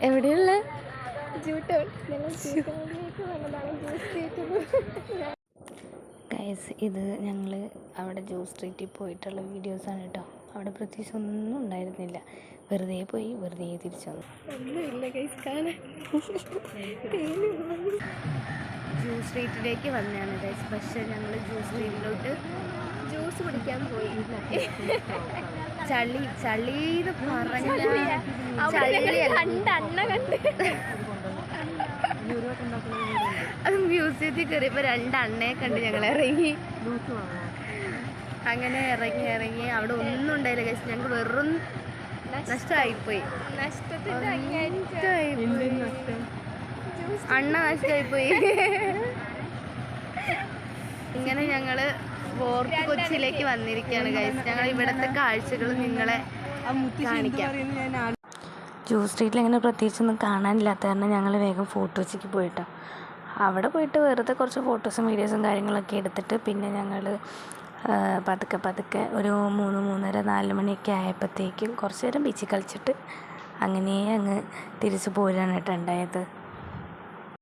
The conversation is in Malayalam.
എവിടെയുള്ള ഗൈസ്, ഇത് ഞങ്ങൾ അവിടെ ജ്യൂസ് സ്ട്രീറ്റിൽ പോയിട്ടുള്ള വീഡിയോസാണ് കേട്ടോ. അവിടെ പ്രത്യേകിച്ച് ഒന്നും ഉണ്ടായിരുന്നില്ല, വെറുതെ പോയി വെറുതെ തിരിച്ചു വന്നു. ഒന്നുമില്ല ഗൈസ് കാണാൻ. ജ്യൂസ് സ്ട്രീറ്റിലേക്ക് വന്നതാണ് ഗൈസ്. പക്ഷേ ഞങ്ങൾ ജ്യൂസ് സ്ട്രീറ്റിലോട്ട് ജ്യൂസ് കുടിക്കാൻ പോയില്ല. ചളീന്ന് പറഞ്ഞ മ്യൂസിയത്തിൽ കയറിയപ്പോൾ 2 അണ്ണയെ കണ്ട് ഞങ്ങൾ ഇറങ്ങി. അങ്ങനെ ഇറങ്ങി അവിടെ ഒന്നും ഉണ്ടായില്ല ഗൈസ്. ഞങ്ങൾക്ക് വെറും നഷ്ടമായിപ്പോയി. അണ്ണ നഷ്ടമായിപ്പോയി. ഇങ്ങനെ ഞങ്ങള് ഫോർട്ട് കൊച്ചിയിലേക്ക് വന്നിരിക്കുകയാണ് ഗൈസ്. ഞങ്ങൾ ഇവിടുത്തെ കാഴ്ചകൾ നിങ്ങളെ കാണിക്കാം. ജ്യൂസ് സ്ട്രീറ്റിൽ ഇങ്ങനെ പ്രത്യേകിച്ചൊന്നും കാണാനില്ലാത്ത കാരണം ഞങ്ങൾ വേഗം ഫോർട്ട് കൊച്ചിക്ക് പോയിട്ടോ. അവിടെ പോയിട്ട് വെറുതെ കുറച്ച് ഫോട്ടോസും വീഡിയോസും കാര്യങ്ങളൊക്കെ എടുത്തിട്ട് പിന്നെ ഞങ്ങൾ പതുക്കെ ഒരു 3-3:30-4 മണിയൊക്കെ ആയപ്പോഴത്തേക്കും കുറച്ച് നേരം ബീച്ചിൽ കളിച്ചിട്ട് അങ്ങനെ അങ്ങ് തിരിച്ച് പോരാണ് കേട്ടോ ഉണ്ടായത്.